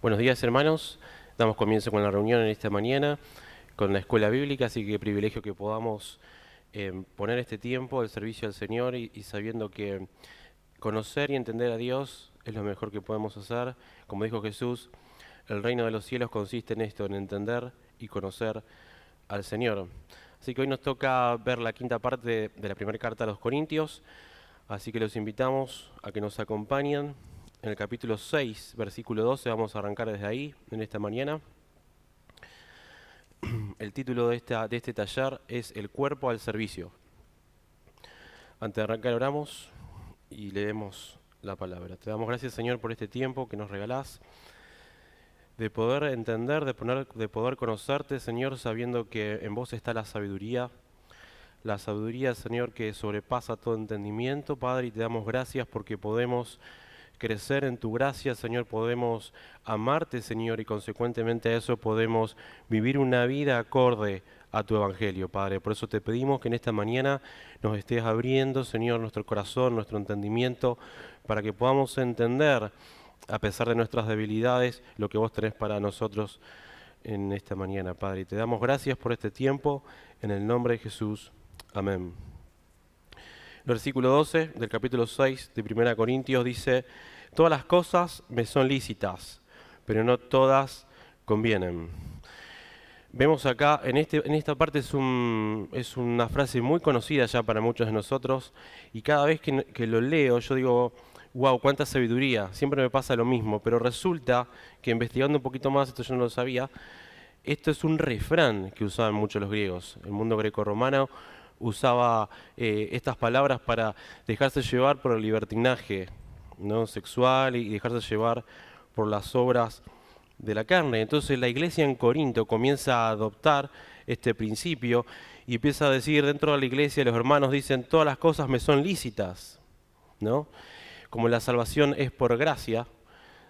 Buenos días, hermanos. Damos comienzo con la reunión en esta mañana, con la escuela bíblica, así que privilegio que podamos poner este tiempo al servicio al Señor y sabiendo que conocer y entender a Dios es lo mejor que podemos hacer. Como dijo Jesús, el reino de los cielos consiste en esto, en entender y conocer al Señor. Así que hoy nos toca ver la quinta parte de la primera carta a los Corintios, así que los invitamos a que nos acompañen. En el capítulo 6, versículo 12, vamos a arrancar desde ahí, en esta mañana. El título de este taller es El cuerpo al servicio. Antes de arrancar oramos y leemos la palabra. Te damos gracias, Señor, por este tiempo que nos regalás, de poder entender, de poder conocerte, Señor, sabiendo que en vos está la sabiduría, Señor, que sobrepasa todo entendimiento, Padre, y te damos gracias porque podemos crecer en tu gracia, Señor, podemos amarte, Señor, y consecuentemente a eso podemos vivir una vida acorde a tu evangelio, Padre. Por eso te pedimos que en esta mañana nos estés abriendo, Señor, nuestro corazón, nuestro entendimiento, para que podamos entender, a pesar de nuestras debilidades, lo que vos tenés para nosotros en esta mañana, Padre. Y te damos gracias por este tiempo, en el nombre de Jesús. Amén. El versículo 12 del capítulo 6 de 1 Corintios dice: todas las cosas me son lícitas, pero no todas convienen. Vemos acá, en esta parte es una frase muy conocida ya para muchos de nosotros, y cada vez que lo leo yo digo, wow, cuánta sabiduría, siempre me pasa lo mismo, pero resulta que investigando un poquito más, esto yo no lo sabía, esto es un refrán que usaban mucho los griegos. El mundo grecorromano usaba estas palabras para dejarse llevar por el libertinaje, ¿no?, sexual, y dejarse llevar por las obras de la carne. Entonces la iglesia en Corinto comienza a adoptar este principio y empieza a decir, dentro de la iglesia los hermanos dicen, todas las cosas me son lícitas, ¿no? Como la salvación es por gracia,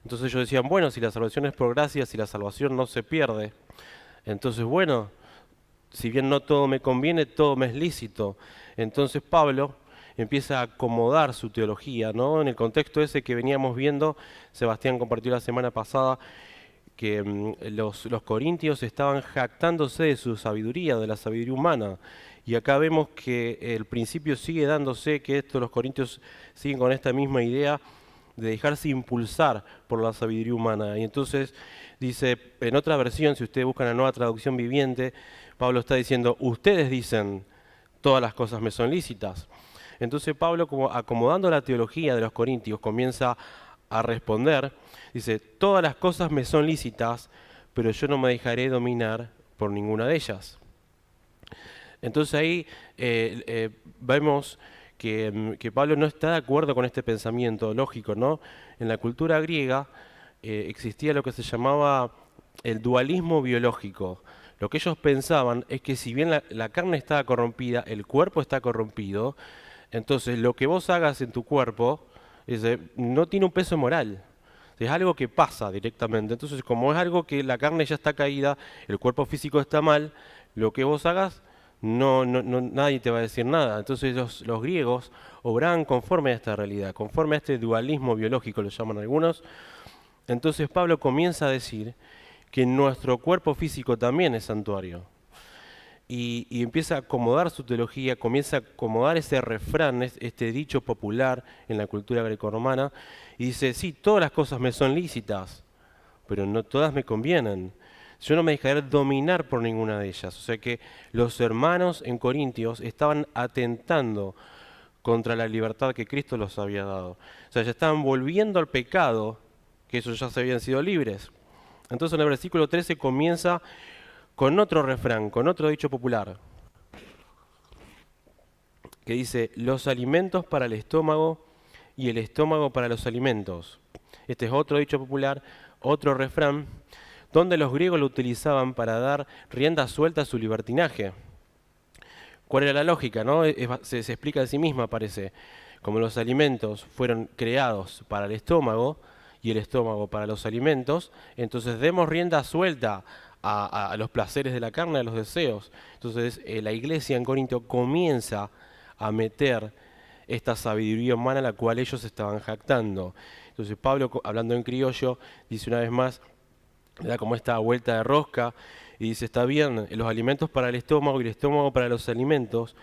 entonces ellos decían, bueno, si la salvación es por gracia, si la salvación no se pierde, entonces bueno, si bien no todo me conviene, todo me es lícito. Entonces Pablo empieza a acomodar su teología, ¿no? En el contexto ese que veníamos viendo, Sebastián compartió la semana pasada, que los corintios estaban jactándose de su sabiduría, de la sabiduría humana. Y acá vemos que el principio sigue dándose, que los corintios siguen con esta misma idea de dejarse impulsar por la sabiduría humana. Y entonces dice, en otra versión, si ustedes buscan la Nueva Traducción Viviente, Pablo está diciendo, ustedes dicen, todas las cosas me son lícitas. Entonces Pablo, como acomodando la teología de los corintios, comienza a responder, dice, todas las cosas me son lícitas, pero yo no me dejaré dominar por ninguna de ellas. Entonces ahí vemos que Pablo no está de acuerdo con este pensamiento lógico, ¿no? En la cultura griega existía lo que se llamaba el dualismo biológico. Lo que ellos pensaban es que si bien la carne está corrompida, el cuerpo está corrompido, entonces lo que vos hagas en tu cuerpo no tiene un peso moral. Es algo que pasa directamente. Entonces, como es algo que la carne ya está caída, el cuerpo físico está mal, lo que vos hagas, nadie te va a decir nada. Entonces los griegos obraban conforme a esta realidad, conforme a este dualismo biológico, lo llaman algunos. Entonces Pablo comienza a decir que nuestro cuerpo físico también es santuario. Y empieza a acomodar su teología, comienza a acomodar ese refrán, este dicho popular en la cultura grecorromana, y dice, sí, todas las cosas me son lícitas, pero no todas me convienen. Yo no me dejaré dominar por ninguna de ellas. O sea que los hermanos en Corintios estaban atentando contra la libertad que Cristo los había dado. O sea, ya estaban volviendo al pecado, que ellos ya se habían sido libres. Entonces en el versículo 13 comienza con otro refrán, con otro dicho popular, que dice, los alimentos para el estómago y el estómago para los alimentos. Este es otro dicho popular, otro refrán, donde los griegos lo utilizaban para dar rienda suelta a su libertinaje. ¿Cuál era la lógica, no? Se explica de sí misma, parece. Como los alimentos fueron creados para el estómago y el estómago para los alimentos, entonces demos rienda suelta a los placeres de la carne, a los deseos. Entonces la iglesia en Corinto comienza a meter esta sabiduría humana a la cual ellos estaban jactando. Entonces Pablo, hablando en criollo, dice una vez más, le da como esta vuelta de rosca y dice, está bien, los alimentos para el estómago y el estómago para los alimentos,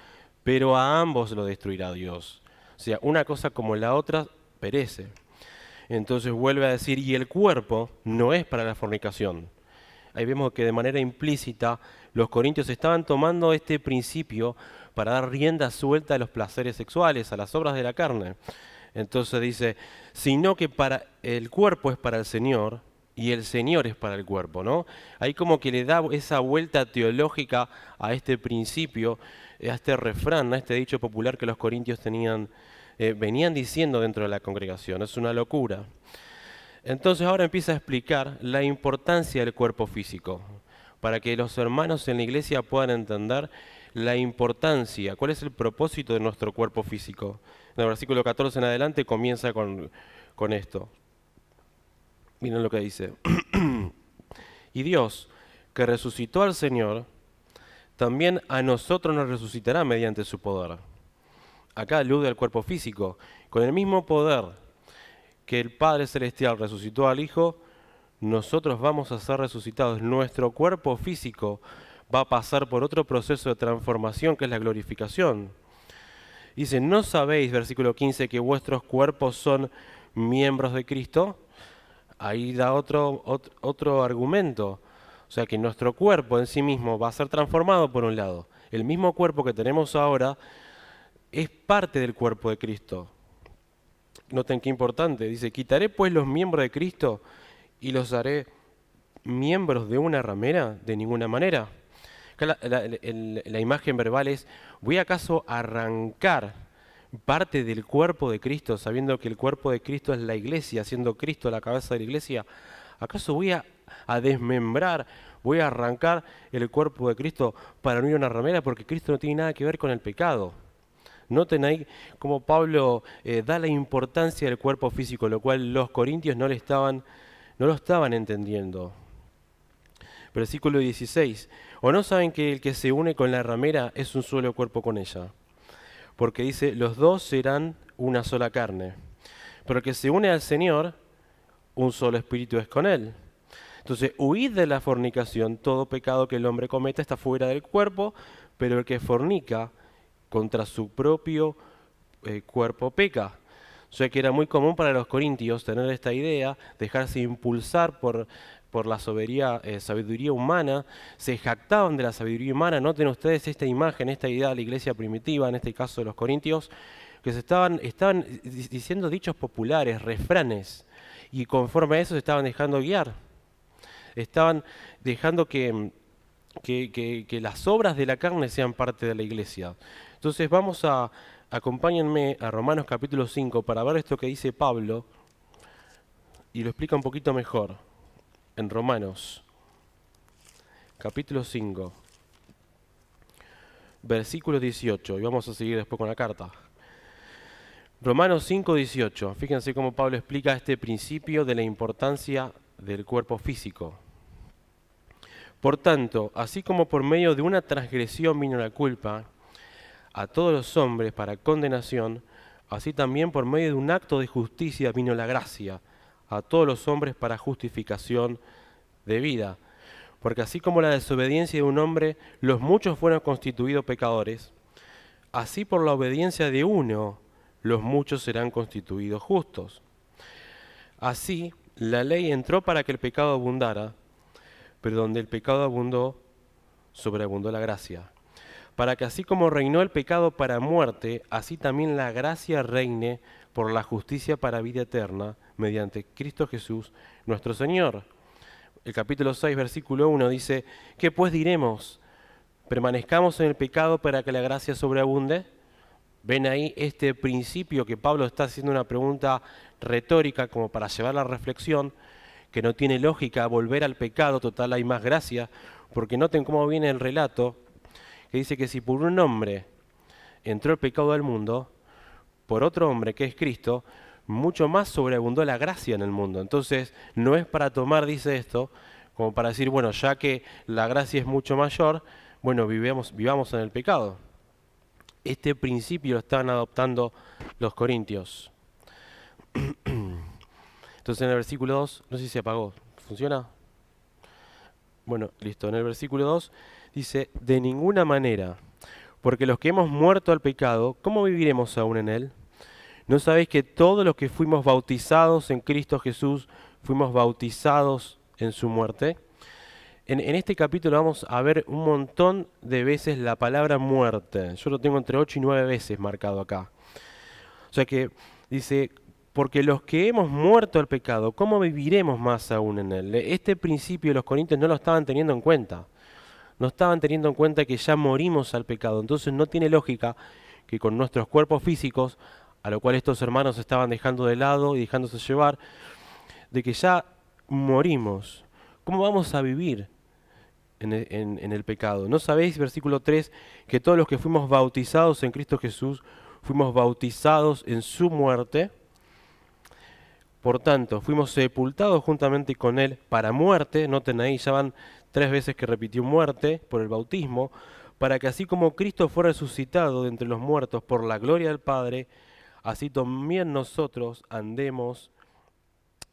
pero a ambos lo destruirá Dios. O sea, una cosa como la otra perece. Entonces vuelve a decir, y el cuerpo no es para la fornicación. Ahí vemos que de manera implícita los corintios estaban tomando este principio para dar rienda suelta a los placeres sexuales, a las obras de la carne. Entonces dice, sino que para el cuerpo es para el Señor y el Señor es para el cuerpo, ¿no? Ahí como que le da esa vuelta teológica a este principio, a este refrán, a este dicho popular que los corintios tenían, venían diciendo dentro de la congregación. Es una locura. Entonces ahora empieza a explicar la importancia del cuerpo físico, para que los hermanos en la iglesia puedan entender la importancia, cuál es el propósito de nuestro cuerpo físico. En el versículo 14 en adelante comienza con esto. Miren lo que dice. Y Dios, que resucitó al Señor, también a nosotros nos resucitará mediante su poder. Acá alude al cuerpo físico. Con el mismo poder que el Padre Celestial resucitó al Hijo, nosotros vamos a ser resucitados. Nuestro cuerpo físico va a pasar por otro proceso de transformación que es la glorificación. Dice, ¿no sabéis, versículo 15, que vuestros cuerpos son miembros de Cristo? Ahí da otro argumento. O sea que nuestro cuerpo en sí mismo va a ser transformado por un lado. El mismo cuerpo que tenemos ahora es parte del cuerpo de Cristo. Noten qué importante. Dice, quitaré pues los miembros de Cristo y los haré miembros de una ramera, de ninguna manera. Acá la imagen verbal es, ¿voy acaso a arrancar parte del cuerpo de Cristo, sabiendo que el cuerpo de Cristo es la iglesia, siendo Cristo la cabeza de la iglesia? ¿Acaso voy a desmembrar, voy a arrancar el cuerpo de Cristo para unir una ramera? Porque Cristo no tiene nada que ver con el pecado. Noten ahí cómo Pablo da la importancia del cuerpo físico, lo cual los corintios no lo estaban entendiendo. Versículo 16. ¿O no saben que el que se une con la ramera es un solo cuerpo con ella? Porque dice, los dos serán una sola carne. Pero el que se une al Señor, un solo espíritu es con él. Entonces, huid de la fornicación. Todo pecado que el hombre cometa está fuera del cuerpo, pero el que fornica contra su propio cuerpo peca. O sea que era muy común para los corintios tener esta idea, dejarse impulsar por la sabiduría humana, se jactaban de la sabiduría humana. Noten ustedes esta imagen, esta idea de la iglesia primitiva, en este caso de los corintios, que estaban diciendo dichos populares, refranes, y conforme a eso se estaban dejando guiar. Estaban dejando que las obras de la carne sean parte de la iglesia. Entonces acompáñenme a Romanos capítulo 5 para ver esto que dice Pablo y lo explica un poquito mejor. En Romanos capítulo 5, versículo 18, y vamos a seguir después con la carta. Romanos 5, 18, fíjense cómo Pablo explica este principio de la importancia del cuerpo físico. Por tanto, así como por medio de una transgresión vino la culpa a todos los hombres para condenación, así también por medio de un acto de justicia vino la gracia a todos los hombres para justificación de vida. Porque así como la desobediencia de un hombre, los muchos fueron constituidos pecadores, así por la obediencia de uno, los muchos serán constituidos justos. Así, la ley entró para que el pecado abundara, pero donde el pecado abundó, sobreabundó la gracia. Para que así como reinó el pecado para muerte, así también la gracia reine por la justicia para vida eterna, mediante Cristo Jesús, nuestro Señor. El capítulo 6, versículo 1 dice, ¿qué pues diremos? ¿Permanezcamos en el pecado para que la gracia sobreabunde? ¿Ven ahí este principio que Pablo está haciendo una pregunta retórica como para llevar la reflexión, que no tiene lógica volver al pecado, total hay más gracia, porque noten cómo viene el relato, que dice que si por un hombre entró el pecado al mundo, por otro hombre que es Cristo, mucho más sobreabundó la gracia en el mundo. Entonces, no es para tomar, dice esto, como para decir, bueno, ya que la gracia es mucho mayor, bueno, vivamos en el pecado. Este principio lo estaban adoptando los corintios. Entonces en el versículo 2, no sé si se apagó, ¿funciona? Bueno, listo. En el versículo 2 dice, de ninguna manera, porque los que hemos muerto al pecado, ¿cómo viviremos aún en él? ¿No sabéis que todos los que fuimos bautizados en Cristo Jesús, fuimos bautizados en su muerte? En este capítulo vamos a ver un montón de veces la palabra muerte. Yo lo tengo entre 8 y 9 veces marcado acá. O sea que dice, porque los que hemos muerto al pecado, ¿cómo viviremos más aún en él? Este principio los corintios no lo estaban teniendo en cuenta. No estaban teniendo en cuenta que ya morimos al pecado. Entonces no tiene lógica que con nuestros cuerpos físicos, a lo cual estos hermanos estaban dejando de lado y dejándose llevar, de que ya morimos. ¿Cómo vamos a vivir en el pecado? ¿No sabéis, versículo 3, que todos los que fuimos bautizados en Cristo Jesús, fuimos bautizados en su muerte? Por tanto, fuimos sepultados juntamente con Él para muerte. Noten ahí, ya van 3 veces que repitió muerte por el bautismo, para que así como Cristo fue resucitado de entre los muertos por la gloria del Padre, así también nosotros andemos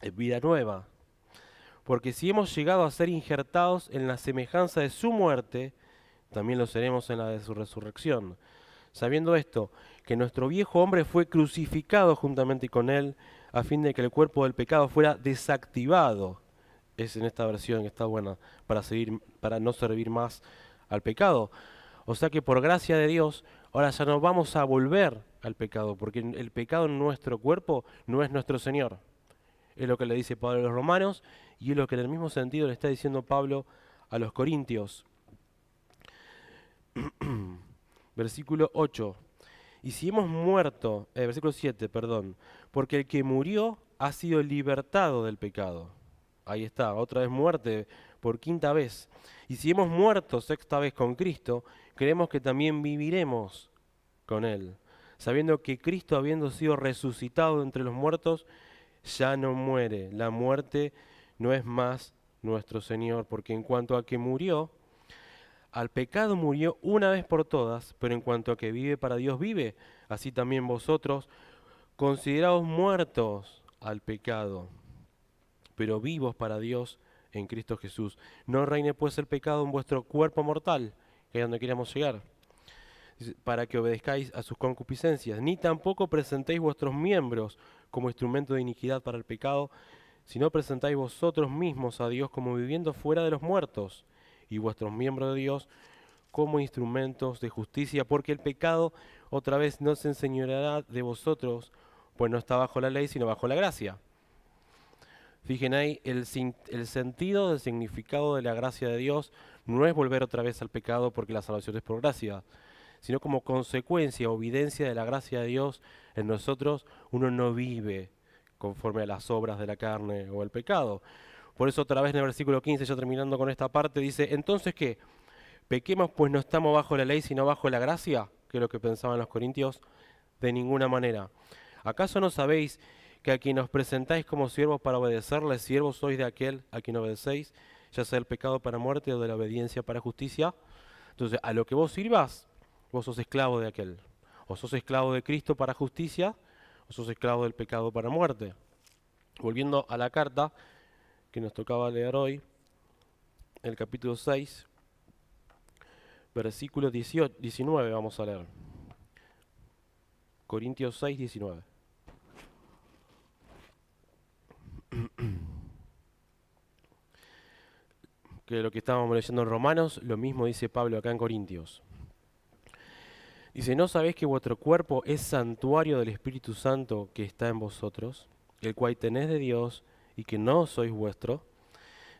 en vida nueva. Porque si hemos llegado a ser injertados en la semejanza de su muerte, también lo seremos en la de su resurrección. Sabiendo esto, que nuestro viejo hombre fue crucificado juntamente con él, a fin de que el cuerpo del pecado fuera desactivado. Es en esta versión que está buena, para no servir más al pecado. O sea que por gracia de Dios, ahora ya no vamos a volver al pecado, porque el pecado en nuestro cuerpo no es nuestro Señor. Es lo que le dice Pablo a los romanos y es lo que en el mismo sentido le está diciendo Pablo a los corintios. Versículo 8. Y si hemos muerto, versículo 7, perdón, porque el que murió ha sido libertado del pecado. Ahí está, otra vez muerte por 5ª vez. Y si hemos muerto 6ª vez con Cristo, creemos que también viviremos con Él, sabiendo que Cristo, habiendo sido resucitado entre los muertos, ya no muere. La muerte no es más nuestro Señor, porque en cuanto a que murió, al pecado murió una vez por todas, pero en cuanto a que vive para Dios vive, así también vosotros, consideraos muertos al pecado, pero vivos para Dios en Cristo Jesús. No reine pues el pecado en vuestro cuerpo mortal, que es donde queremos llegar, para que obedezcáis a sus concupiscencias, ni tampoco presentéis vuestros miembros como instrumento de iniquidad para el pecado, sino presentáis vosotros mismos a Dios como viviendo fuera de los muertos, y vuestros miembros de Dios como instrumentos de justicia, porque el pecado otra vez no se enseñoreará de vosotros, pues no está bajo la ley, sino bajo la gracia. Fijen ahí, el sentido del significado de la gracia de Dios no es volver otra vez al pecado porque la salvación es por gracia, sino como consecuencia o evidencia de la gracia de Dios en nosotros, uno no vive conforme a las obras de la carne o el pecado. Por eso otra vez en el versículo 15, ya terminando con esta parte, dice, entonces ¿qué? ¿Pequemos pues no estamos bajo la ley sino bajo la gracia? Que es lo que pensaban los corintios, de ninguna manera. ¿Acaso no sabéis que a quien os presentáis como siervos para obedecerle, siervos sois de aquel a quien obedecéis, ya sea el pecado para muerte o de la obediencia para justicia? Entonces, a lo que vos sirvas, vos sos esclavo de aquel. O sos esclavo de Cristo para justicia, o sos esclavo del pecado para muerte. Volviendo a la carta que nos tocaba leer hoy, el capítulo 6, versículo 19 vamos a leer. Corintios 6, 19. Que lo que estábamos leyendo en Romanos, lo mismo dice Pablo acá en Corintios. Dice, ¿no sabéis que vuestro cuerpo es santuario del Espíritu Santo que está en vosotros, el cual tenéis de Dios y que no sois vuestro?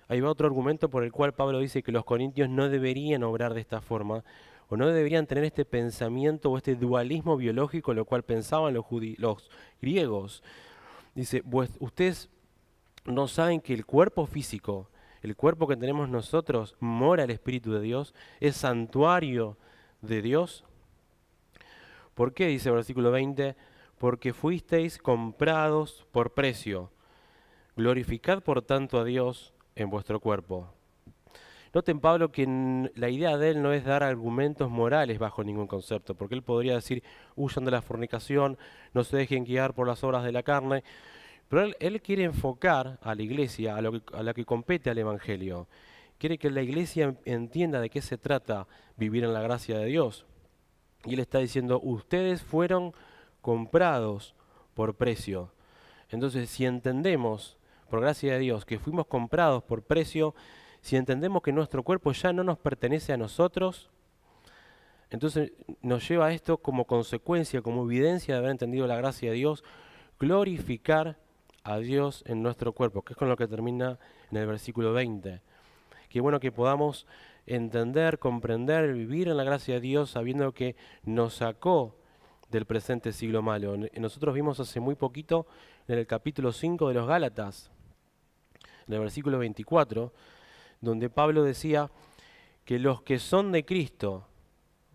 Ahí va otro argumento por el cual Pablo dice que los corintios no deberían obrar de esta forma, o no deberían tener este pensamiento o este dualismo biológico, lo cual pensaban los griegos. Dice, ustedes no saben que el cuerpo físico, el cuerpo que tenemos nosotros, mora el Espíritu de Dios, es santuario de Dios. ¿Por qué? Dice el versículo 20, porque fuisteis comprados por precio. Glorificad por tanto a Dios en vuestro cuerpo. Noten, Pablo, que la idea de él no es dar argumentos morales bajo ningún concepto, porque él podría decir, huyan de la fornicación, no se dejen guiar por las obras de la carne, pero él quiere enfocar a la iglesia, a la que compete al Evangelio, quiere que la iglesia entienda de qué se trata vivir en la gracia de Dios. Y él está diciendo, ustedes fueron comprados por precio. Entonces, si entendemos, por gracia de Dios, que fuimos comprados por precio, si entendemos que nuestro cuerpo ya no nos pertenece a nosotros, entonces nos lleva a esto como consecuencia, como evidencia de haber entendido la gracia de Dios, glorificar a Dios en nuestro cuerpo, que es con lo que termina en el versículo 20. Qué bueno que podamos entender, comprender, vivir en la gracia de Dios sabiendo que nos sacó del presente siglo malo. Nosotros vimos hace muy poquito en el capítulo 5 de los Gálatas, en el versículo 24, donde Pablo decía que los que son de Cristo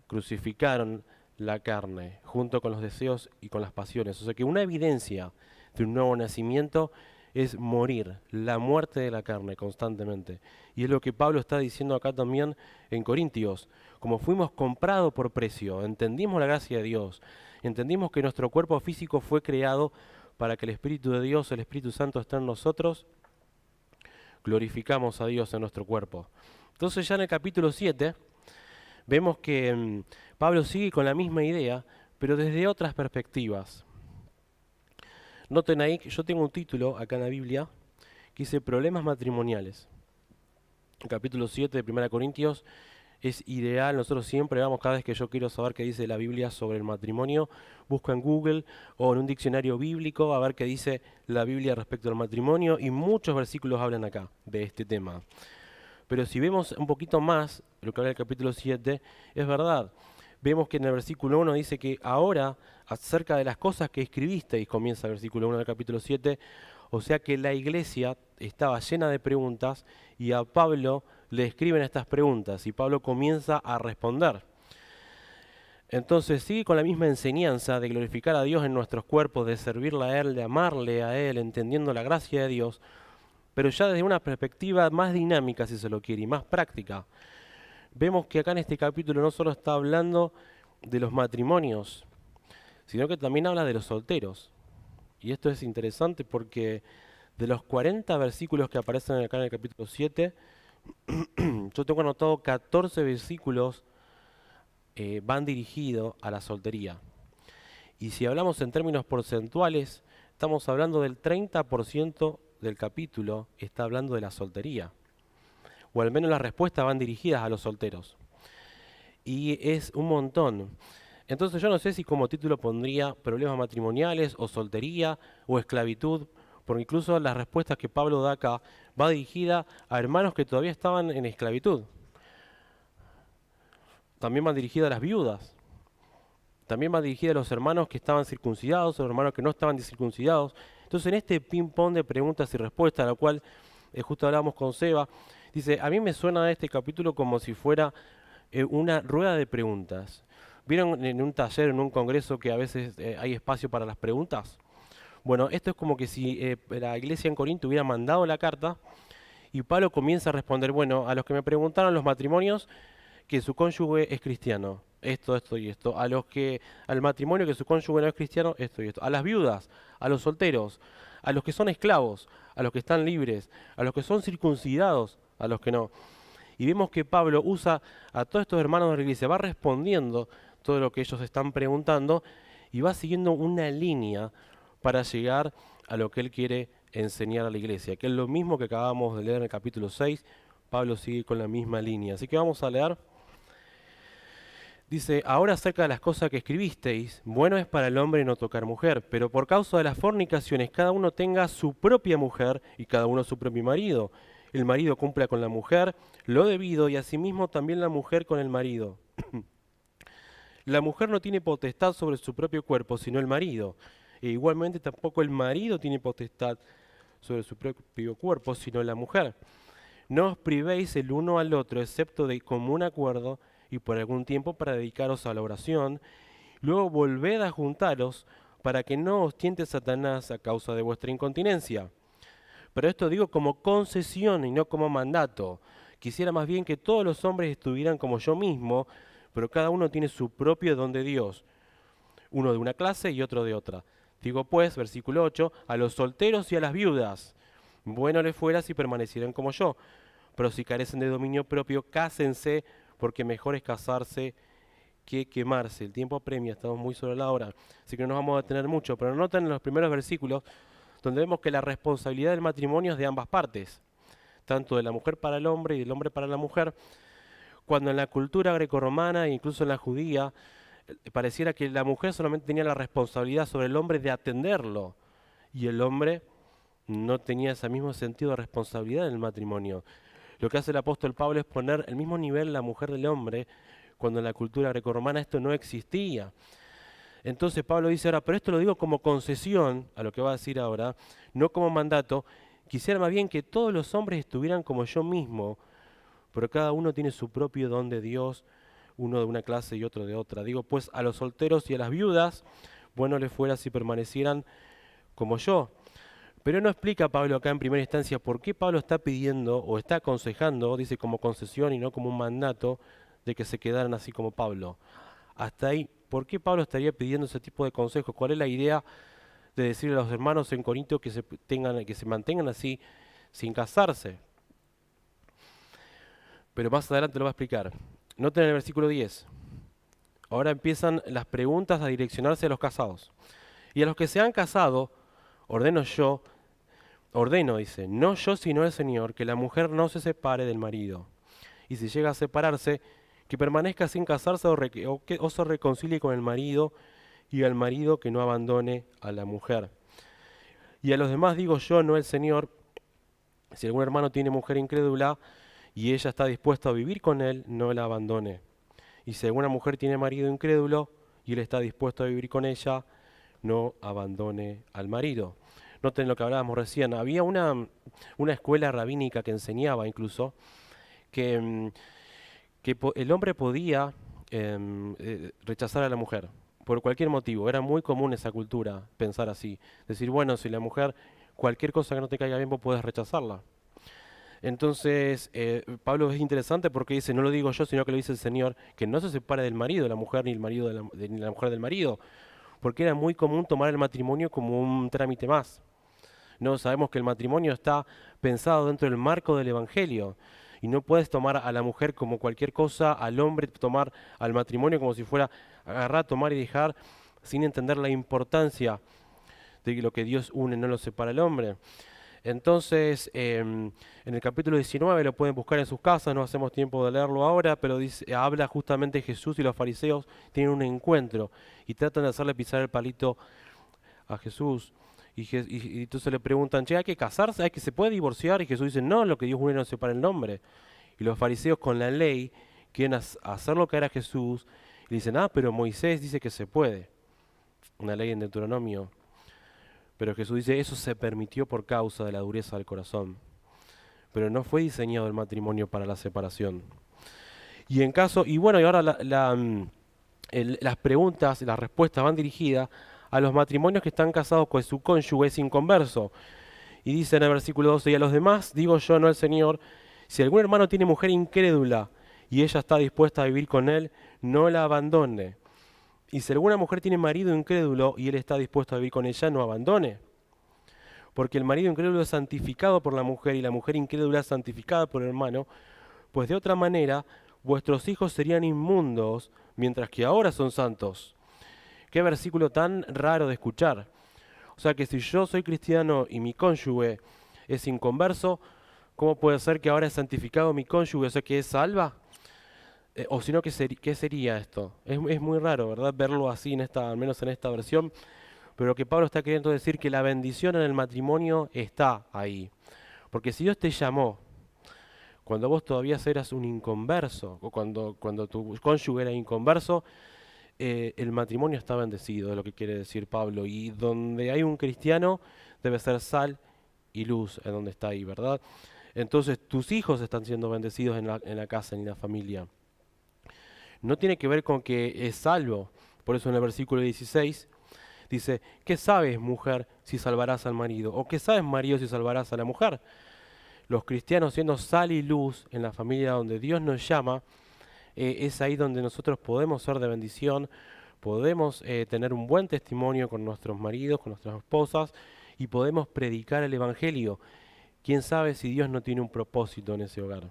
crucificaron la carne junto con los deseos y con las pasiones. O sea que una evidencia de un nuevo nacimiento es morir, la muerte de la carne constantemente. Y es lo que Pablo está diciendo acá también en Corintios. Como fuimos comprados por precio, entendimos la gracia de Dios, entendimos que nuestro cuerpo físico fue creado para que el Espíritu de Dios, el Espíritu Santo esté en nosotros, glorificamos a Dios en nuestro cuerpo. Entonces ya en el capítulo 7 vemos que Pablo sigue con la misma idea, pero desde otras perspectivas. Noten ahí que yo tengo un título acá en la Biblia que dice Problemas matrimoniales. El capítulo 7 de 1 Corintios es ideal. Nosotros siempre vamos, cada vez que yo quiero saber qué dice la Biblia sobre el matrimonio, busco en Google o en un diccionario bíblico a ver qué dice la Biblia respecto al matrimonio, y muchos versículos hablan acá de este tema. Pero si vemos un poquito más lo que habla el capítulo 7, es verdad. Vemos que en el versículo 1 dice que ahora, acerca de las cosas que escribisteis, comienza el versículo 1 del capítulo 7, o sea que la iglesia estaba llena de preguntas y a Pablo le escriben estas preguntas y Pablo comienza a responder. Entonces sigue con la misma enseñanza de glorificar a Dios en nuestros cuerpos, de servirle a Él, de amarle a Él, entendiendo la gracia de Dios, pero ya desde una perspectiva más dinámica, si se lo quiere, y más práctica. Vemos que acá en este capítulo no solo está hablando de los matrimonios, sino que también habla de los solteros. Y esto es interesante porque de los 40 versículos que aparecen acá en el capítulo 7, yo tengo anotado 14 versículos van dirigidos a la soltería. Y si hablamos en términos porcentuales, estamos hablando del 30% del capítulo está hablando de la soltería. O al menos las respuestas van dirigidas a los solteros. Y es un montón. Entonces yo no sé si como título pondría problemas matrimoniales o soltería o esclavitud, porque incluso las respuestas que Pablo da acá va dirigida a hermanos que todavía estaban en esclavitud. También va dirigida a las viudas. También va dirigida a los hermanos que estaban circuncidados, a los hermanos que no estaban circuncidados. Entonces en este ping-pong de preguntas y respuestas, a la cual justo hablábamos con Seba, dice, a mí me suena este capítulo como si fuera una rueda de preguntas. ¿Vieron en un taller, en un congreso, que a veces hay espacio para las preguntas? Bueno, esto es como que si la iglesia en Corinto hubiera mandado la carta y Pablo comienza a responder, bueno, a los que me preguntaron los matrimonios, que su cónyuge es cristiano, esto y esto. Al matrimonio que su cónyuge no es cristiano, esto y esto. A las viudas, a los solteros, a los que son esclavos, a los que están libres, a los que son circuncidados, a los que no. Y vemos que Pablo usa a todos estos hermanos de la iglesia, va respondiendo todo lo que ellos están preguntando y va siguiendo una línea para llegar a lo que él quiere enseñar a la iglesia, que es lo mismo que acabamos de leer en el capítulo 6. Pablo sigue con la misma línea. Así que vamos a leer. Dice, ahora acerca de las cosas que escribisteis, bueno es para el hombre no tocar mujer, pero por causa de las fornicaciones cada uno tenga su propia mujer y cada uno su propio marido. El marido cumpla con la mujer lo debido y asimismo también la mujer con el marido. La mujer no tiene potestad sobre su propio cuerpo, sino el marido. E igualmente tampoco el marido tiene potestad sobre su propio cuerpo, sino la mujer. No os privéis el uno al otro, excepto de común acuerdo y por algún tiempo para dedicaros a la oración. Luego volved a juntaros para que no os tiente Satanás a causa de vuestra incontinencia. Pero esto digo como concesión y no como mandato. Quisiera más bien que todos los hombres estuvieran como yo mismo, pero cada uno tiene su propio don de Dios, uno de una clase y otro de otra. Digo pues, versículo 8, a los solteros y a las viudas, bueno les fuera si permanecieran como yo. pero si carecen de dominio propio, cásense, porque mejor es casarse que quemarse. El tiempo apremia, estamos muy sobre la hora, así que no nos vamos a detener mucho, pero noten en los primeros versículos donde vemos que la responsabilidad del matrimonio es de ambas partes, tanto de la mujer para el hombre y del hombre para la mujer, cuando en la cultura grecorromana e incluso en la judía pareciera que la mujer solamente tenía la responsabilidad sobre el hombre de atenderlo y el hombre no tenía ese mismo sentido de responsabilidad en el matrimonio. Lo que hace el apóstol Pablo es poner el mismo nivel la mujer del hombre, cuando en la cultura grecorromana esto no existía. Entonces Pablo dice ahora, pero esto lo digo como concesión a lo que va a decir ahora, no como mandato. Quisiera más bien que todos los hombres estuvieran como yo mismo, pero cada uno tiene su propio don de Dios, uno de una clase y otro de otra. Digo, pues a los solteros y a las viudas, bueno les fuera si permanecieran como yo. Pero no explica Pablo acá en primera instancia por qué Pablo está pidiendo o está aconsejando, dice como concesión y no como un mandato, de que se quedaran así como Pablo. Hasta ahí, ¿por qué Pablo estaría pidiendo ese tipo de consejos? ¿Cuál es la idea de decirle a los hermanos en Corinto que se mantengan así sin casarse? Pero más adelante lo va a explicar. Noten en el versículo 10. Ahora empiezan las preguntas a direccionarse a los casados. Y a los que se han casado, ordeno, dice, no yo sino el Señor, que la mujer no se separe del marido. Y si llega a separarse, que permanezca sin casarse o se reconcilie con el marido, y al marido que no abandone a la mujer. Y a los demás digo yo, no el Señor, si algún hermano tiene mujer incrédula y ella está dispuesta a vivir con él, no la abandone. Y si alguna mujer tiene marido incrédulo y él está dispuesto a vivir con ella, no abandone al marido. Noten lo que hablábamos recién. Había una escuela rabínica que enseñaba incluso que el hombre podía rechazar a la mujer por cualquier motivo. Era muy común esa cultura, pensar así. Decir, bueno, si la mujer, cualquier cosa que no te caiga bien, vos podés rechazarla. Entonces, Pablo es interesante porque dice, no lo digo yo, sino que lo dice el Señor, que no se separe del marido de la mujer, ni el marido ni la mujer del marido, porque era muy común tomar el matrimonio como un trámite más. No, sabemos que el matrimonio está pensado dentro del marco del Evangelio y no puedes tomar a la mujer como cualquier cosa, al hombre tomar al matrimonio como si fuera agarrar, tomar y dejar, sin entender la importancia de lo que Dios une, no lo separa el hombre. Entonces, en el capítulo 19, lo pueden buscar en sus casas, no hacemos tiempo de leerlo ahora, pero habla justamente Jesús y los fariseos tienen un encuentro y tratan de hacerle pisar el palito a Jesús. Y entonces le preguntan, che, ¿hay que casarse? ¿Hay que se puede divorciar? Y Jesús dice, no, lo que Dios une no separa el hombre. Y los fariseos con la ley quieren hacer lo que era Jesús y dicen, pero Moisés dice que se puede, una ley en Deuteronomio. Pero Jesús dice, eso se permitió por causa de la dureza del corazón. Pero no fue diseñado el matrimonio para la separación. Y ahora las preguntas, las respuestas van dirigidas a los matrimonios que están casados con su cónyuge inconverso. Y dice en el versículo 12, y a los demás digo yo, no el Señor, si algún hermano tiene mujer incrédula y ella está dispuesta a vivir con él, no la abandone. Y si alguna mujer tiene marido incrédulo y él está dispuesto a vivir con ella, no abandone. Porque el marido incrédulo es santificado por la mujer y la mujer incrédula es santificada por el hermano, pues de otra manera vuestros hijos serían inmundos, mientras que ahora son santos. Qué versículo tan raro de escuchar. O sea que si yo soy cristiano y mi cónyuge es inconverso, ¿cómo puede ser que ahora es santificado mi cónyuge? O sea que es salva. O si no, ¿qué sería esto? Es muy raro, ¿verdad? Verlo así, al menos en esta versión. Pero lo que Pablo está queriendo decir que la bendición en el matrimonio está ahí. Porque si Dios te llamó, cuando vos todavía eras un inconverso, o cuando tu cónyuge era inconverso, el matrimonio está bendecido, es lo que quiere decir Pablo. Y donde hay un cristiano, debe ser sal y luz, en donde está ahí, ¿verdad? Entonces tus hijos están siendo bendecidos en la casa, en la familia. No tiene que ver con que es salvo. Por eso en el versículo 16 dice, ¿qué sabes, mujer, si salvarás al marido? ¿O qué sabes, marido, si salvarás a la mujer? Los cristianos siendo sal y luz en la familia donde Dios nos llama, es ahí donde nosotros podemos ser de bendición, podemos tener un buen testimonio con nuestros maridos, con nuestras esposas, y podemos predicar el Evangelio. quién sabe si Dios no tiene un propósito en ese hogar.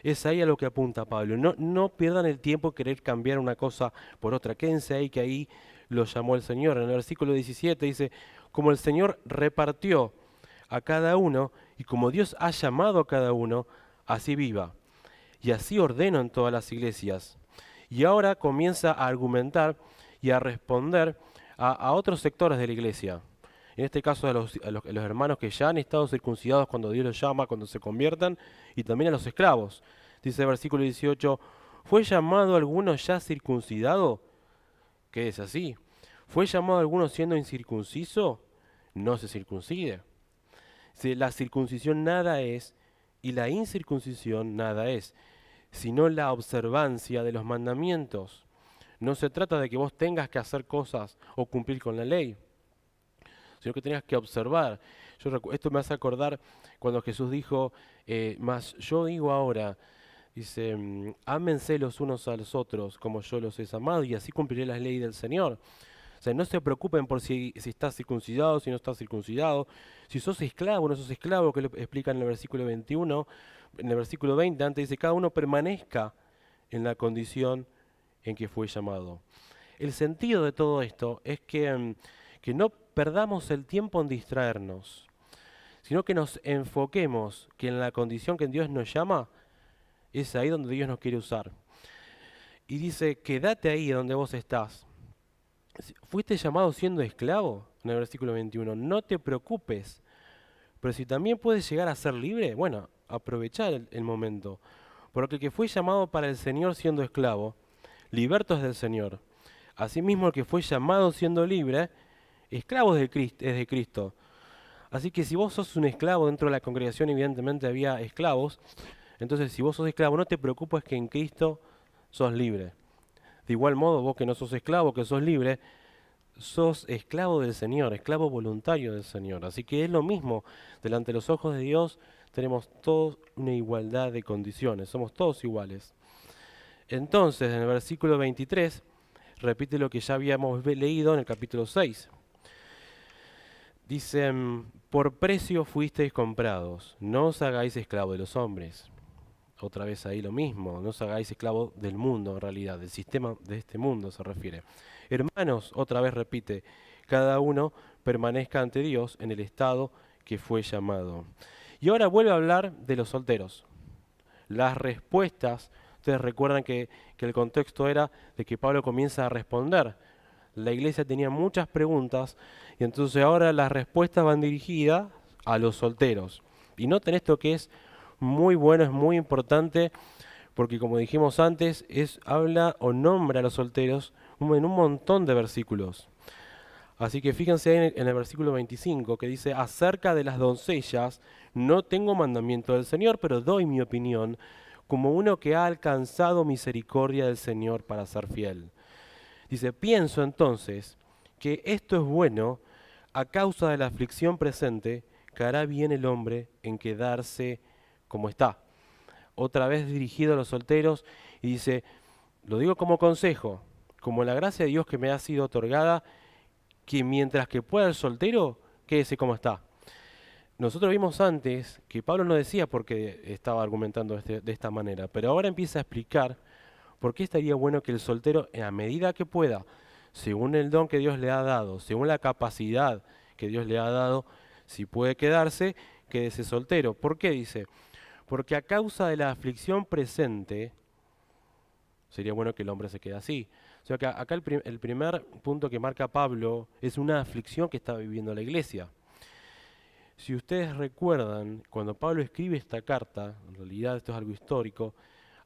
Es ahí a lo que apunta Pablo. No pierdan el tiempo en querer cambiar una cosa por otra. Quédense ahí, que ahí lo llamó el Señor. En el versículo 17 dice, como el Señor repartió a cada uno y como Dios ha llamado a cada uno, así viva. Y así ordeno en todas las iglesias. Y ahora comienza a argumentar y a responder a otros sectores de la iglesia. En este caso a los hermanos que ya han estado circuncidados cuando Dios los llama, cuando se conviertan, y también a los esclavos. Dice el versículo 18, ¿fue llamado alguno ya circuncidado? ¿Qué es así? ¿Fue llamado alguno siendo incircunciso? No se circuncide. Si la circuncisión nada es, y la incircuncisión nada es, sino la observancia de los mandamientos. No se trata de que vos tengas que hacer cosas o cumplir con la ley, sino que tengas que observar. Esto me hace acordar cuando Jesús dijo, mas yo digo ahora, dice, ámense los unos a los otros como yo los he amado y así cumpliré las leyes del Señor. O sea, no se preocupen por si estás circuncidado, si no estás circuncidado, si sos esclavo o no sos esclavo, que lo explica en el versículo 21, en el versículo 20, antes dice, cada uno permanezca en la condición en que fue llamado. El sentido de todo esto es que no perdamos el tiempo en distraernos, sino que nos enfoquemos que en la condición que Dios nos llama, es ahí donde Dios nos quiere usar. Y dice, quédate ahí donde vos estás. ¿Fuiste llamado siendo esclavo? En el versículo 21, no te preocupes, pero si también puedes llegar a ser libre, bueno, aprovechar el momento. Porque el que fue llamado para el Señor siendo esclavo, liberto es del Señor. Asimismo, el que fue llamado siendo libre, esclavo es de Cristo. Así que si vos sos un esclavo dentro de la congregación, evidentemente había esclavos. Entonces, si vos sos esclavo, no te preocupes que en Cristo sos libre. De igual modo, vos que no sos esclavo, que sos libre, sos esclavo del Señor, esclavo voluntario del Señor. Así que es lo mismo, delante de los ojos de Dios tenemos todos una igualdad de condiciones, somos todos iguales. Entonces, en el versículo 23, repite lo que ya habíamos leído en el capítulo 6. Dicen, por precio fuisteis comprados, no os hagáis esclavos de los hombres. Otra vez ahí lo mismo, no os hagáis esclavos del mundo en realidad, del sistema de este mundo se refiere. Hermanos, otra vez repite, cada uno permanezca ante Dios en el estado que fue llamado. Y ahora vuelve a hablar de los solteros. Las respuestas, ustedes recuerdan que el contexto era de que Pablo comienza a responder. La iglesia tenía muchas preguntas y entonces ahora las respuestas van dirigidas a los solteros. Y noten esto que es muy bueno, es muy importante, porque como dijimos antes, habla o nombra a los solteros en un montón de versículos. Así que fíjense ahí en el versículo 25 que dice, acerca de las doncellas, no tengo mandamiento del Señor, pero doy mi opinión como uno que ha alcanzado misericordia del Señor para ser fiel. Dice, pienso entonces que esto es bueno a causa de la aflicción presente, que hará bien el hombre en quedarse como está. Otra vez dirigido a los solteros y dice, lo digo como consejo, como la gracia de Dios que me ha sido otorgada, que mientras que pueda el soltero, quédese como está. Nosotros vimos antes que Pablo no decía por qué estaba argumentando de esta manera, pero ahora empieza a explicar por qué estaría bueno que el soltero, a medida que pueda, según el don que Dios le ha dado, según la capacidad que Dios le ha dado, si puede quedarse, quédese soltero. ¿Por qué dice? Porque a causa de la aflicción presente, sería bueno que el hombre se quede así. O sea que acá el primer punto que marca Pablo es una aflicción que está viviendo la iglesia. Si ustedes recuerdan, cuando Pablo escribe esta carta, en realidad esto es algo histórico,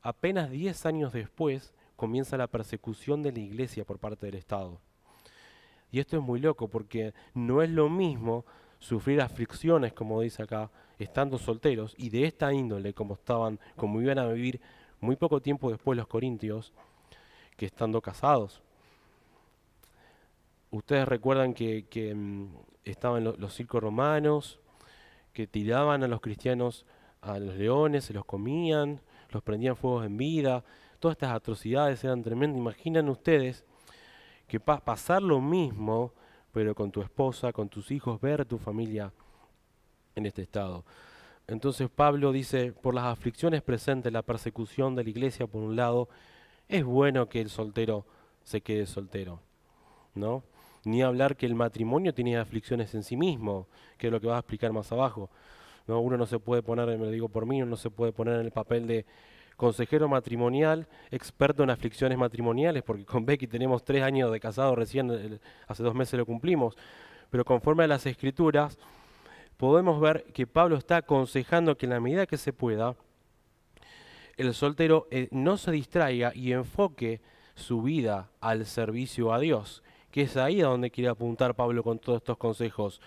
apenas 10 años después comienza la persecución de la iglesia por parte del Estado. Y esto es muy loco porque no es lo mismo sufrir aflicciones, como dice acá, estando solteros, y de esta índole, como iban a vivir muy poco tiempo después los corintios, que estando casados. Ustedes recuerdan que estaban los circos romanos, que tiraban a los cristianos a los leones, se los comían, los prendían fuegos en vida, todas estas atrocidades eran tremendas. Imaginan ustedes que pasar lo mismo, pero con tu esposa, con tus hijos, ver a tu familia en este estado. Entonces Pablo dice, por las aflicciones presentes, la persecución de la iglesia por un lado, es bueno que el soltero se quede soltero, ¿no? Ni hablar que el matrimonio tiene aflicciones en sí mismo, que es lo que va a explicar más abajo, ¿no? Uno no se puede poner, me lo digo por mí, uno no se puede poner en el papel de consejero matrimonial, experto en aflicciones matrimoniales, porque con Becky tenemos 3 años de casado recién, hace 2 meses lo cumplimos, pero conforme a las escrituras, podemos ver que Pablo está aconsejando que en la medida que se pueda, el soltero no se distraiga y enfoque su vida al servicio a Dios, que es ahí a donde quiere apuntar Pablo con todos estos consejos.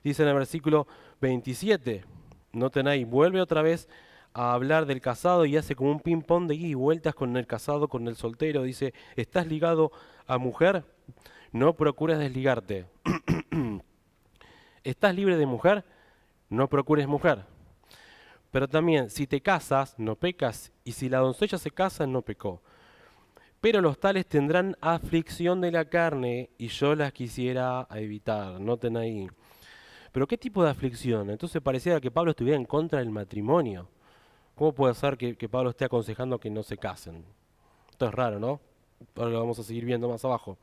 Dice en el versículo 27, noten ahí, vuelve otra vez a hablar del casado y hace como un ping-pong de ida y vueltas con el casado, con el soltero. Dice, ¿estás ligado a mujer? No procures desligarte. ¿Estás libre de mujer? No procures mujer. Pero también, si te casas, no pecas, y si la doncella se casa, no pecó. Pero los tales tendrán aflicción de la carne, y yo las quisiera evitar. Noten ahí. Pero ¿qué tipo de aflicción? Entonces pareciera que Pablo estuviera en contra del matrimonio. ¿Cómo puede ser que Pablo esté aconsejando que no se casen? Esto es raro, ¿no? Ahora lo vamos a seguir viendo más abajo.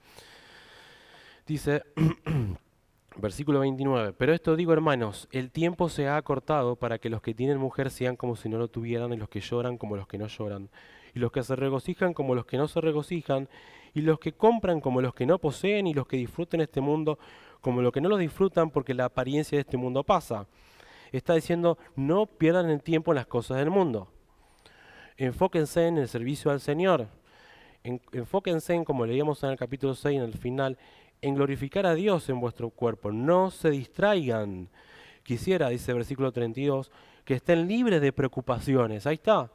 Dice, versículo 29, pero esto digo, hermanos, el tiempo se ha acortado para que los que tienen mujer sean como si no lo tuvieran, y los que lloran como los que no lloran, y los que se regocijan como los que no se regocijan, y los que compran como los que no poseen, y los que disfruten este mundo como los que no lo disfrutan, porque la apariencia de este mundo pasa. Está diciendo, no pierdan el tiempo en las cosas del mundo. Enfóquense en el servicio al Señor. Enfóquense en, como leíamos en el capítulo 6, en el final, en glorificar a Dios en vuestro cuerpo. No se distraigan. Quisiera, dice el versículo 32, que estén libres de preocupaciones. Ahí está.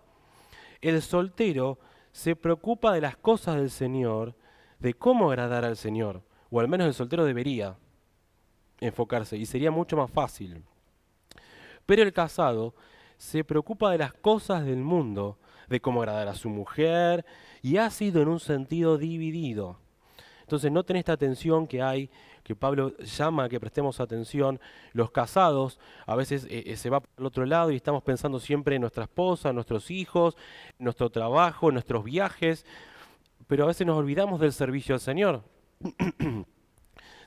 El soltero se preocupa de las cosas del Señor, de cómo agradar al Señor. O al menos el soltero debería enfocarse y sería mucho más fácil. Pero el casado se preocupa de las cosas del mundo, de cómo agradar a su mujer, y ha sido en un sentido dividido. Entonces noten esta tensión que hay, que Pablo llama a que prestemos atención. Los casados a veces se va por el otro lado y estamos pensando siempre en nuestra esposa, en nuestros hijos, en nuestro trabajo, en nuestros viajes, pero a veces nos olvidamos del servicio al Señor.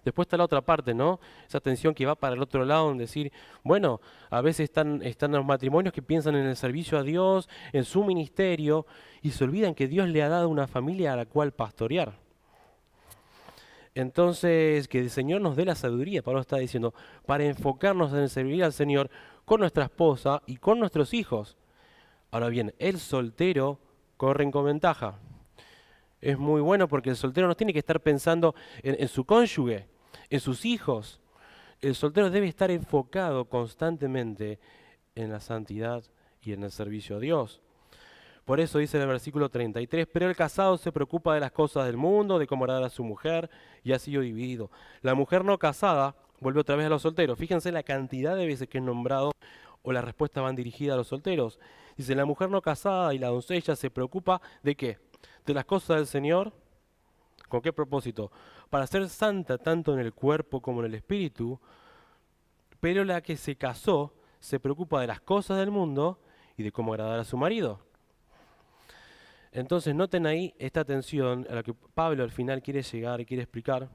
Después está la otra parte, ¿no? Esa tensión que va para el otro lado en decir, bueno, a veces están los matrimonios que piensan en el servicio a Dios, en su ministerio, y se olvidan que Dios le ha dado una familia a la cual pastorear. Entonces, que el Señor nos dé la sabiduría, Pablo está diciendo, para enfocarnos en servir al Señor con nuestra esposa y con nuestros hijos. Ahora bien, el soltero corre con ventaja. Es muy bueno porque el soltero no tiene que estar pensando en su cónyuge, en sus hijos. El soltero debe estar enfocado constantemente en la santidad y en el servicio a Dios. Por eso dice en el versículo 33, pero el casado se preocupa de las cosas del mundo, de cómo agradar a su mujer, y ha sido dividido. La mujer no casada vuelve otra vez a los solteros. Fíjense la cantidad de veces que es nombrado o las respuestas van dirigidas a los solteros. Dice, la mujer no casada y la doncella se preocupa ¿de qué? De las cosas del Señor. ¿Con qué propósito? Para ser santa tanto en el cuerpo como en el espíritu, pero la que se casó se preocupa de las cosas del mundo y de cómo agradar a su marido. Entonces noten ahí esta tensión a la que Pablo al final quiere llegar y quiere explicar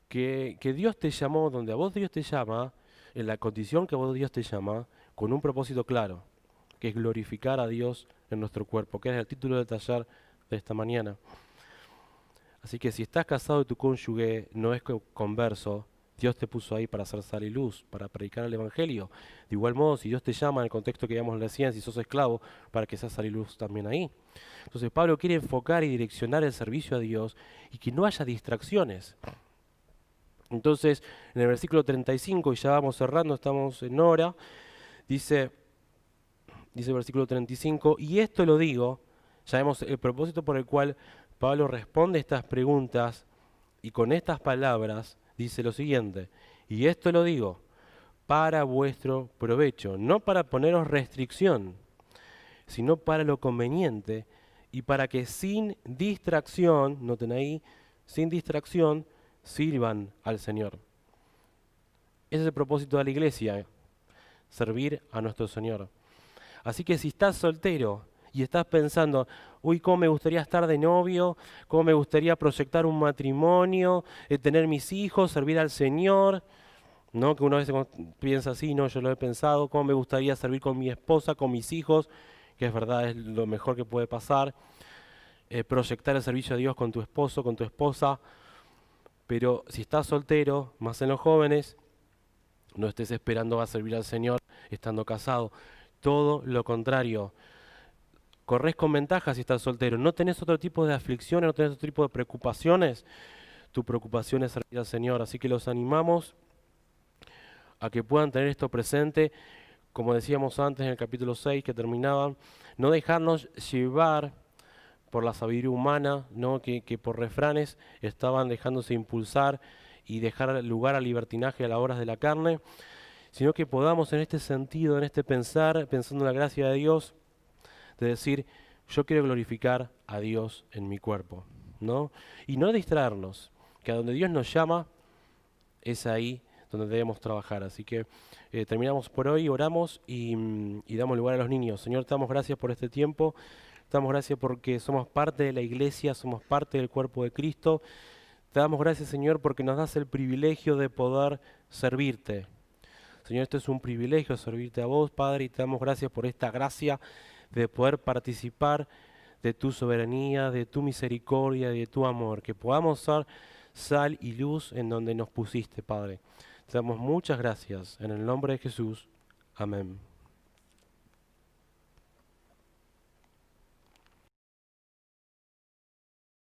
que Dios te llamó donde a vos Dios te llama, en la condición que a vos Dios te llama, con un propósito claro, que es glorificar a Dios en nuestro cuerpo, que es el título del taller de esta mañana. Así que si estás casado y tu cónyuge no es converso, Dios te puso ahí para hacer sal y luz, para predicar el Evangelio. De igual modo, si Dios te llama en el contexto que veíamos recién, si sos esclavo, para que seas sal y luz también ahí. Entonces Pablo quiere enfocar y direccionar el servicio a Dios y que no haya distracciones. Entonces, en el versículo 35, y ya vamos cerrando, estamos en hora, dice el versículo 35, y esto lo digo, ya vemos el propósito por el cual Pablo responde estas preguntas, y con estas palabras dice lo siguiente, y esto lo digo para vuestro provecho, no para poneros restricción, sino para lo conveniente, y para que sin distracción, noten ahí, sin distracción, sirvan al Señor. Ese es el propósito de la iglesia, servir a nuestro Señor. Así que si estás soltero y estás pensando, uy, cómo me gustaría estar de novio, cómo me gustaría proyectar un matrimonio, tener mis hijos, servir al Señor, ¿no? Que una vez piensa así, no, yo lo he pensado, cómo me gustaría servir con mi esposa, con mis hijos, que es verdad, es lo mejor que puede pasar, proyectar el servicio a Dios con tu esposo, con tu esposa, pero si estás soltero, más en los jóvenes, no estés esperando a servir al Señor estando casado, todo lo contrario. Corres con ventaja si estás soltero, no tenés otro tipo de aflicciones, no tenés otro tipo de preocupaciones, tu preocupación es servir al Señor, así que los animamos a que puedan tener esto presente, como decíamos antes en el capítulo 6 que terminaban, no dejarnos llevar por la sabiduría humana, ¿no? que por refranes estaban dejándose impulsar y dejar lugar al libertinaje a las obras de la carne, sino que podamos en este sentido, en este pensar, pensando en la gracia de Dios, de decir, yo quiero glorificar a Dios en mi cuerpo, ¿no? Y no distraernos, que a donde Dios nos llama es ahí donde debemos trabajar. Así que terminamos por hoy, oramos y damos lugar a los niños. Señor, te damos gracias por este tiempo, te damos gracias porque somos parte de la iglesia, somos parte del cuerpo de Cristo. Te damos gracias, Señor, porque nos das el privilegio de poder servirte. Señor, esto es un privilegio servirte a vos, Padre, y te damos gracias por esta gracia de poder participar de tu soberanía, de tu misericordia, de tu amor, que podamos ser sal y luz en donde nos pusiste, Padre. Te damos muchas gracias. En el nombre de Jesús. Amén.